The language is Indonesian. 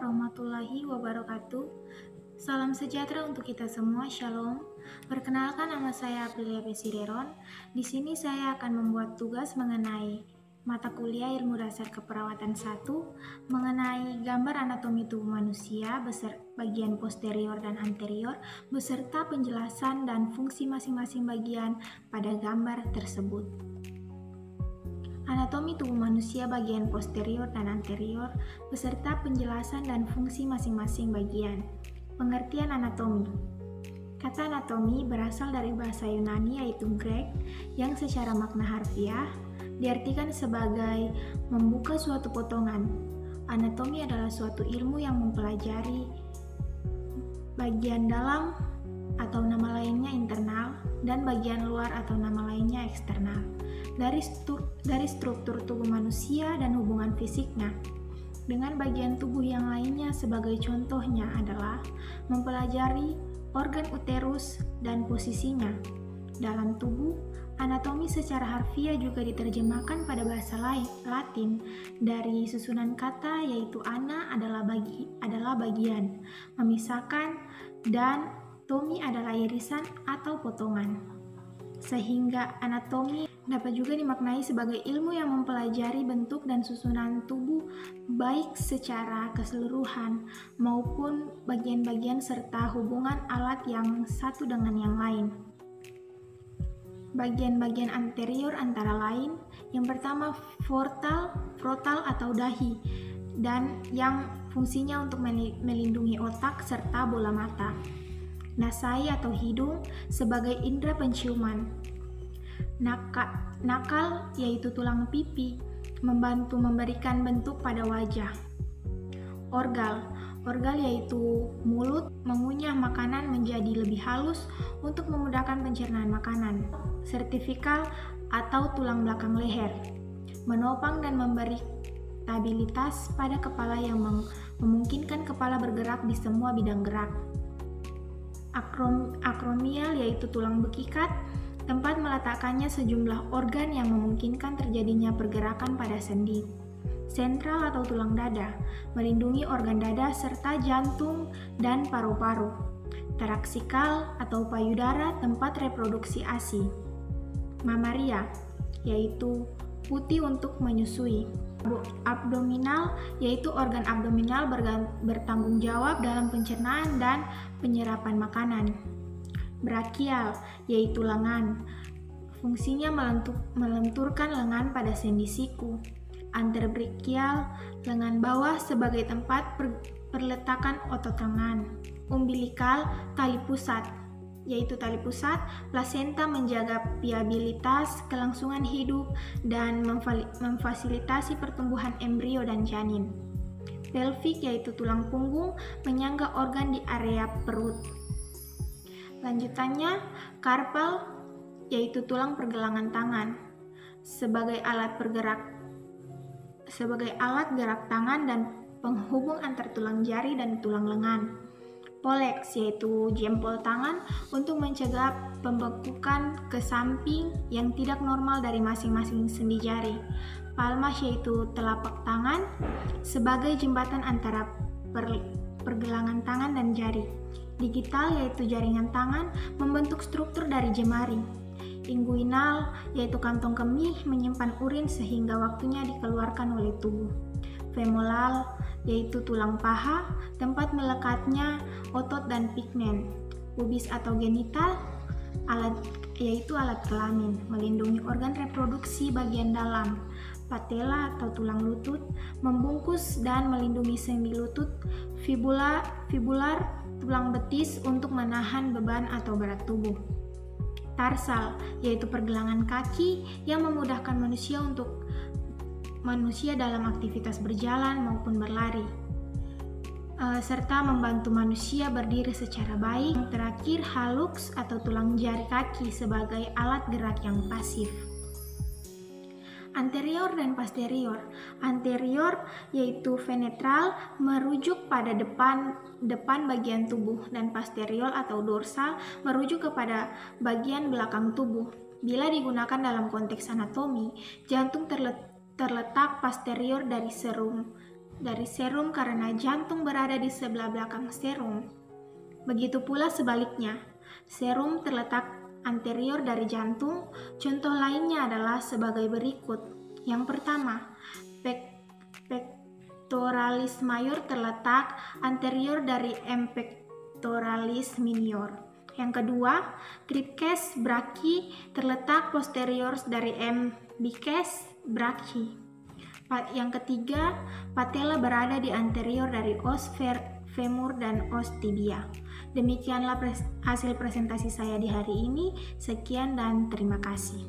warahmatullahi wabarakatuh. Salam sejahtera untuk kita semua, Shalom. Perkenalkan, nama saya Aprilia Pesireron. Di sini saya akan membuat tugas mengenai mata kuliah Ilmu Dasar Keperawatan 1 mengenai gambar anatomi tubuh manusia beserta bagian posterior dan anterior beserta penjelasan dan fungsi masing-masing bagian pada gambar tersebut. Anatomi tubuh manusia bagian posterior dan anterior beserta penjelasan dan fungsi masing-masing bagian. Pengertian anatomi. Kata anatomi berasal dari bahasa Yunani yaitu Grek yang secara makna harfiah diartikan sebagai membuka suatu potongan. Anatomi adalah suatu ilmu yang mempelajari bagian dalam atau nama lainnya internal dan bagian luar atau nama lainnya eksternal dari struktur tubuh manusia dan hubungan fisiknya dengan bagian tubuh yang lainnya. Sebagai contohnya adalah mempelajari organ uterus dan posisinya dalam tubuh. Anatomi secara harfiah juga diterjemahkan pada bahasa Latin dari susunan kata yaitu ana adalah bagian, memisahkan, dan tomi adalah irisan atau potongan. Sehingga anatomi dapat juga dimaknai sebagai ilmu yang mempelajari bentuk dan susunan tubuh baik secara keseluruhan maupun bagian-bagian serta hubungan alat yang satu dengan yang lain. Bagian-bagian anterior antara lain, yang pertama frontal atau dahi, dan yang fungsinya untuk melindungi otak serta bola mata. Nasai atau hidung sebagai indera penciuman. Nakal yaitu tulang pipi, membantu memberikan bentuk pada wajah. Orgal yaitu mulut, mengunyah makanan menjadi lebih halus untuk memudahkan pencernaan makanan. Sertifikal atau tulang belakang leher, menopang dan memberi stabilitas pada kepala yang memungkinkan kepala bergerak di semua bidang gerak. Akromial yaitu tulang bekikat, tempat meletakkannya sejumlah organ yang memungkinkan terjadinya pergerakan pada sendi. Sentral atau tulang dada, melindungi organ dada serta jantung dan paru-paru. Toraksikal atau payudara, tempat reproduksi ASI. Mamaria, yaitu putih untuk menyusui. Abdominal, yaitu organ abdominal bertanggung jawab dalam pencernaan dan penyerapan makanan. Brachial, yaitu lengan, fungsinya melenturkan lengan pada sendi siku. Anterbrachial, lengan bawah sebagai tempat perletakan otot lengan. Umbilikal, tali pusat, yaitu tali pusat plasenta menjaga viabilitas kelangsungan hidup dan memfasilitasi pertumbuhan embrio dan janin. Pelvik, yaitu tulang punggung, menyangga organ di area perut. Lanjutannya, karpal, yaitu tulang pergelangan tangan, sebagai alat gerak tangan dan penghubung antar tulang jari dan tulang lengan. Pollex, yaitu jempol tangan untuk mencegah pembekukan ke samping yang tidak normal dari masing-masing sendi jari. Palmas, yaitu telapak tangan, sebagai jembatan antara pergelangan tangan dan jari. Digital, yaitu jaringan tangan, membentuk struktur dari jemari. Inguinal, yaitu kantong kemih menyimpan urin sehingga waktunya dikeluarkan oleh tubuh. Femoral, yaitu tulang paha, tempat melekatnya otot dan pigmen. Pubis atau genital, yaitu alat kelamin, melindungi organ reproduksi bagian dalam. Patella atau tulang lutut, membungkus dan melindungi sendi lutut. Fibular, tulang betis untuk menahan beban atau berat tubuh. Tarsal, yaitu pergelangan kaki yang memudahkan manusia dalam aktivitas berjalan maupun berlari, serta membantu manusia berdiri secara baik. Terakhir, hallux atau tulang jari kaki sebagai alat gerak yang pasif. Anterior dan posterior. Anterior yaitu ventral, merujuk pada depan bagian tubuh, dan posterior atau dorsal merujuk kepada bagian belakang tubuh. Bila digunakan dalam konteks anatomi, jantung terletak posterior dari serum dari serum karena jantung berada di sebelah belakang serum. Begitu pula sebaliknya, serum terletak anterior dari jantung. Contoh lainnya adalah sebagai berikut. Yang pertama, pectoralis major terletak anterior dari M. pectoralis minor. Yang kedua, cripes brachii terletak posterior dari M. biceps brachii. Yang ketiga, patella berada di anterior dari os femur dan os tibia. Demikianlah hasil presentasi saya di hari ini. Sekian dan terima kasih.